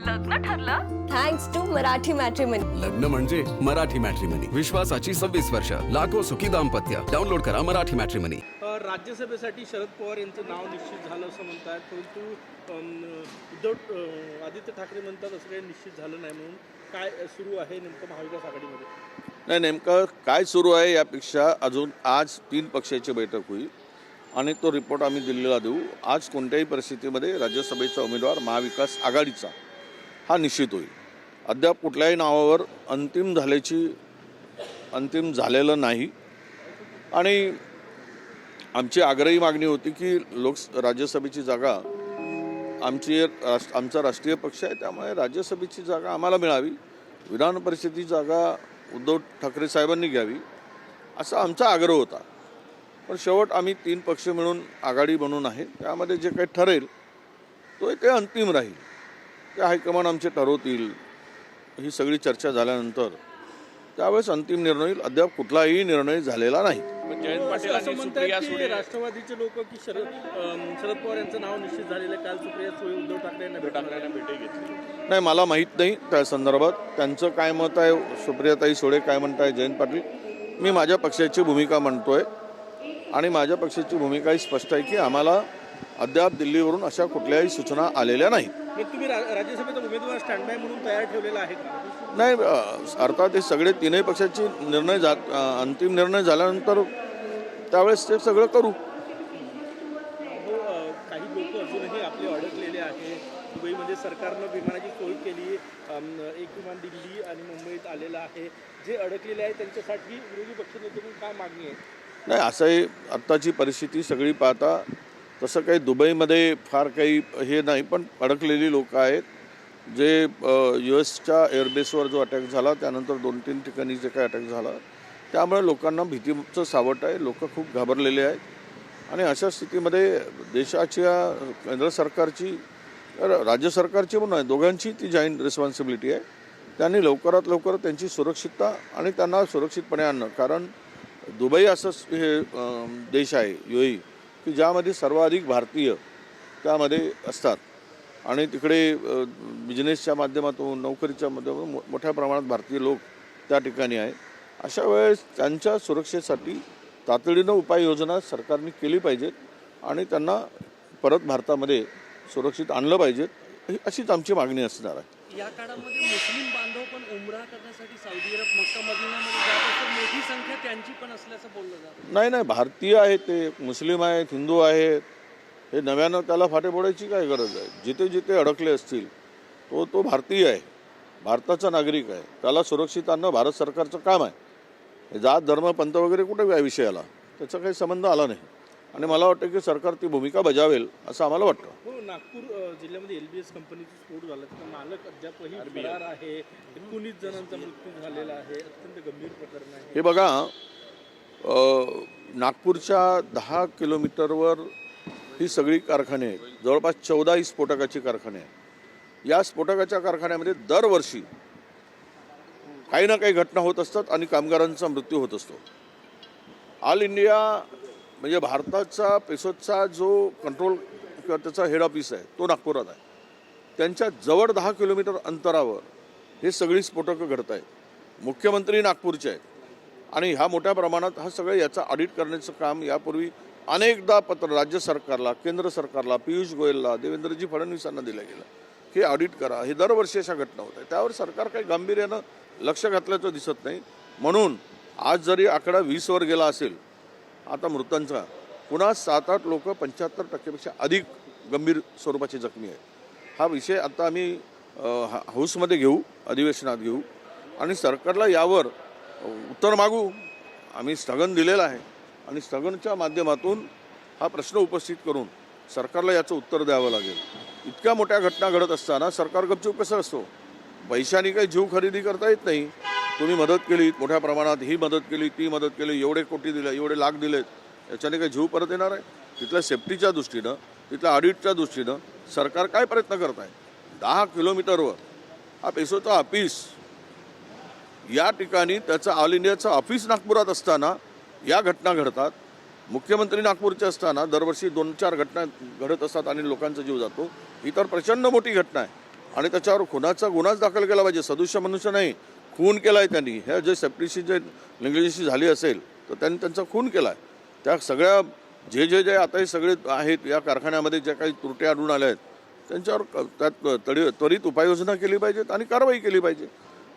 लग्न ठरलं? Thanks to Marathi matrimony. लग्न म्हणजे मराठी मॅट्रिमनी. विश्वासाची 26 वर्ष. लाखो सुखी दाम्पत्य. डाउनलोड करा मराठी मॅट्रिमनी. राज्यसभेसाठी शरद पवार यांचं नाव निश्चित झालं असं म्हणतात, परंतु आदित्य ठाकरे म्हणतात असं काही निश्चित झालं नाही. म्हणून काय सुरू आहे नेमकं महाविकास आघाडीमध्ये? नाही, नेमकं काय सुरू आहे यापेक्षा अजून आज 3 पक्षाची बैठक होईल आणि तो रिपोर्ट आम्ही दिल्लीला देऊ. आज कोणत्याही परिस्थितीमध्ये राज्यसभेचा उमेदवार महाविकास आघाडीचा हा निश्चित होईल. अद्याप कुठल्याही नावावर अंतिम झालेलं नाही. आणि आमची आग्रही मागणी होती की राज्यसभेची जागा आमचा राष्ट्रीय पक्ष आहे, त्यामुळे राज्यसभेची जागा आम्हाला मिळावी, विधान परिषदेची जागा उद्धव ठाकरे साहेबांनी घ्यावी असा आमचा आग्रह होता. पण शेवट आम्ही 3 पक्ष मिळून आघाडी बनवून आहे, त्यामध्ये जे काही ठरेल ते अंतिम राहील. ते हायकमांड आमचे ठरवतील. ही सगळी चर्चा झाल्यानंतर त्यावेळेस अंतिम निर्णय होईल. अद्याप कुठलाही निर्णय झालेला नाही. जयंत पाटील असं म्हणतात की राष्ट्रवादीचे लोक की शरद पवार यांचं नाव निश्चित झालेलं आहे. काल सुप्रिया सुळे उद्धव ठाकरेंना भेटी घेतली. नाही, मला माहीत नाही त्या संदर्भात त्यांचं काय मत आहे. सुप्रियाताई सुळे काय म्हणताय, जयंत पाटील. मी माझ्या पक्षाची भूमिका म्हणतोय आणि माझ्या पक्षाची भूमिका ही स्पष्ट आहे की आम्हाला अद्याप दिल्लीवरून अशा कुठल्याही सूचना आलेल्या नाहीत. तुम्ही राज्यसभेचा उमेदवार स्टँड बाय म्हणून तयार ठेवलेला आहे का? नाही, अर्थात हे सगळे 3ही पक्षाचे अंतिम निर्णय झाल्यानंतर त्यावेळेस ते सगळं करू. काही लोक अजूनही आपले अडकलेले आहे. दुबईमध्ये सरकारनं विमानाची सोय केली. एक विमान दिल्ली आणि मुंबईत आलेलं आहे. जे अडकलेले आहे त्यांच्यासाठी विरोधी पक्षनेत्यांनी काय मागणी आहे? नाही, असंही आत्ताची परिस्थिती सगळी पाहता तसं काही दुबईमध्ये फार काही हे नाही, पण अडकलेली लोक आहेत. जे US एअरबेसवर जो अटॅक झाला त्यानंतर 2-3 ठिकाणी जे काही अटॅक झाला त्यामुळे लोकांना भीतीचं सावट आहे. लोक खूप घाबरलेले आहेत आणि अशा स्थितीमध्ये देशाच्या केंद्र सरकारची राज्य सरकारची पण आहे, दोघांची ती जॉईंट रिस्पॉन्सिबिलिटी आहे. त्यांनी लवकरात लवकर त्यांची सुरक्षितता आणि त्यांना सुरक्षितपणे आणणं. कारण दुबई असं हे देश आहे UAE की ज्यामध्ये सर्वाधिक भारतीय त्यामध्ये असतात आणि तिकडे बिझनेसच्या माध्यमातून नोकरीच्या माध्यमातून मोठ्या प्रमाणात भारतीय लोक त्या ठिकाणी आहेत. अशा वेळेस त्यांच्या सुरक्षेसाठी तातडीनं उपाययोजना सरकारने केली पाहिजेत आणि त्यांना परत भारतामध्ये सुरक्षित आणलं पाहिजेत, अशीच आमची मागणी असणार आहे. या काळामध्ये मुस्लिम बांधव पण उमरा करण्यासाठी सौदी अरब मक्का मदिनामध्ये जात असतात. मोठी संख्या त्यांची पण असल्याचं बोललं जातं. नाही, भारतीय आहेत, ते मुस्लिम आहेत, हिंदू आहेत. हे नव्यानं त्याला फाटे फोडायची काय गरज आहे? जिथे जिथे अडकले असतील तो भारतीय आहे, भारताचा नागरिक आहे. त्याला सुरक्षित आणणं भारत सरकारचं काम आहे. जात धर्म पंथ वगैरे कुठे या विषयाला त्याचा काही संबंध आला नाही आणि मला वाटतं की सरकार ती भूमिका बजावेल असं आम्हाला वाटतं. हो, नागपूर जिल्ह्यामध्ये LBS कंपनीचा स्फोट झाला, त्याचा मालक अद्यापही फरार आहे. 19 जणांचा मृत्यू झालेला आहे. अत्यंत गंभीर प्रकरण आहे. हे बघा, नागपूरच्या 10 किलोमीटरवर ही सगळी कारखाने आहेत. जवळपास 14 स्फोटकाची कारखाने आहेत. या स्फोटकाच्या कारखान्यामध्ये दरवर्षी काही ना काही घटना होत असतात आणि कामगारांचा मृत्यू होत असतो. ऑल इंडिया म्हणजे भारताचा पेसोदचा जो कंट्रोल किंवा त्याचा हेड ऑफिस आहे तो नागपुरात आहे. त्यांच्या जवळ 10 किलोमीटर अंतरावर हे सगळी स्फोटकं घडत आहेत. मुख्यमंत्री नागपूरचे आहेत आणि ह्या मोठ्या प्रमाणात हा सगळं याचा ऑडिट करण्याचं काम यापूर्वी अनेकदा पत्र राज्य सरकारला, केंद्र सरकारला, पियुष गोयलला, देवेंद्रजी फडणवीसांना दिलं गेलं की ऑडिट करा. हे दरवर्षी अशा घटना होत आहेत. त्यावर सरकार काही गांभीर्यानं लक्ष घातल्याचं दिसत नाही. म्हणून आज जरी आकडा 20 वर गेला असेल आता मृतांचा, पुन्हा 7-8 लोक 75% अधिक गंभीर स्वरूपाचे जखमी आहेत. हा विषय आता आम्ही हाऊसमध्ये घेऊ, अधिवेशनात घेऊ आणि सरकारला यावर उत्तर मागू. आम्ही स्थगन दिलेलं आहे आणि स्थगनच्या माध्यमातून हा प्रश्न उपस्थित करून सरकारला याचं उत्तर द्यावं लागेल. इतक्या मोठ्या घटना घडत असताना सरकार गपचूप कसं असतो? पैशाने काही जीव खरेदी करता येत नाही. तुम्ही मदत केली मोठ्या प्रमाणात, ही मदत केली, ती मदत केली, एवढे कोटी दिले, एवढे लाख दिलेत, याच्याने काही जीव परत येणार आहे? तिथल्या सेफ्टीच्या दृष्टीनं, तिथल्या ऑडिटच्या दृष्टीनं सरकार काय प्रयत्न करत आहे? 10 किलोमीटरवर हा पेसोचा ऑफिस, या ठिकाणी त्याचं ऑल इंडियाचं ऑफिस नागपुरात असताना या घटना घडतात. मुख्यमंत्री नागपूरचे असताना दरवर्षी 2-4 घटना घडत असतात आणि लोकांचा जीव जातो. ही तर प्रचंड मोठी घटना आहे. आणि त्याच्यावर खुनाचा गुन्हाच दाखल केला पाहिजे. सदृश्य मनुष्य नाही, खून केला आहे त्यांनी. ह्या जे सेफ्टीशी जे लिंगलेशी झाली असेल तर त्यांनी त्यांचा खून केला आहे. त्या सगळ्या जे आता हे सगळे आहेत या कारखान्यामध्ये ज्या काही त्रुटी आढळून आल्या आहेत त्यांच्यावर त्यात त्वरित उपाययोजना केली पाहिजेत आणि कारवाई केली पाहिजे.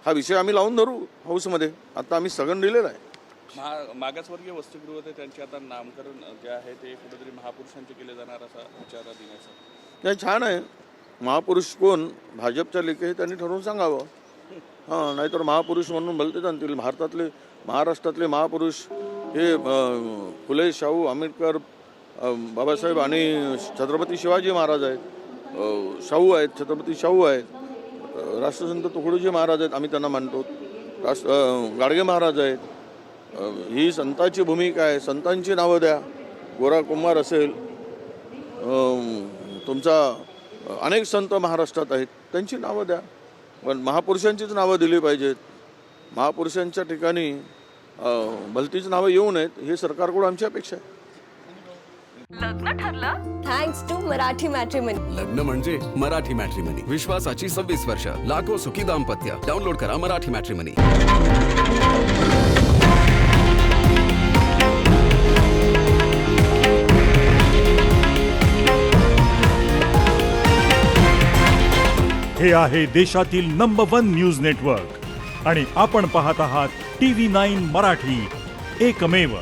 हा विषय आम्ही लावून धरू हाऊसमध्ये. आता आम्ही स्थगन दिलेलं आहे. मागासवर्गीय वसतिगृह ते त्यांचे आता नामकरण जे आहे ते कुठेतरी महापुरुषांचे केले जाणार असा विचार देण्याचा. हे छान आहे. महापुरुष कोण भाजपच्या लेखे हे त्यांनी ठरवून सांगावं. हां, नाहीतर महापुरुष म्हणून भलते जाणतील. भारतातले महाराष्ट्रातले महापुरुष हे फुले, शाहू, आंबेडकर, बाबासाहेब आणि छत्रपती शिवाजी महाराज आहेत. शाहू आहेत, छत्रपती शाहू आहेत. राष्ट्रसंत तुकडोजी महाराज आहेत, आम्ही त्यांना मानतो. गाडगे महाराज आहेत. ही संतांची भूमिका आहे. संतांची नावं द्या. गोरा कुंभार असेल, तुमचा अनेक संत महाराष्ट्रात आहेत, त्यांची नावं द्या. पण महापुरुषांचीच नावं दिली पाहिजेत. महापुरुषांच्या ठिकाणी भलतीच नावं येऊ नयेत, हे सरकारकडून आमची अपेक्षा आहे. लग्न ठरलं? Thanks to Marathi matrimony. लग्न म्हणजे मराठी मॅट्रिमनी. विश्वासाची 26 वर्ष. लाखो सुखी दाम्पत्य. डाउनलोड करा मराठी मॅट्रिमनी. हे आहे देशातील नंबर 1 न्यूज नेटवर्क आणि आपण पाहत आहात TV9 मराठी, एकमेव.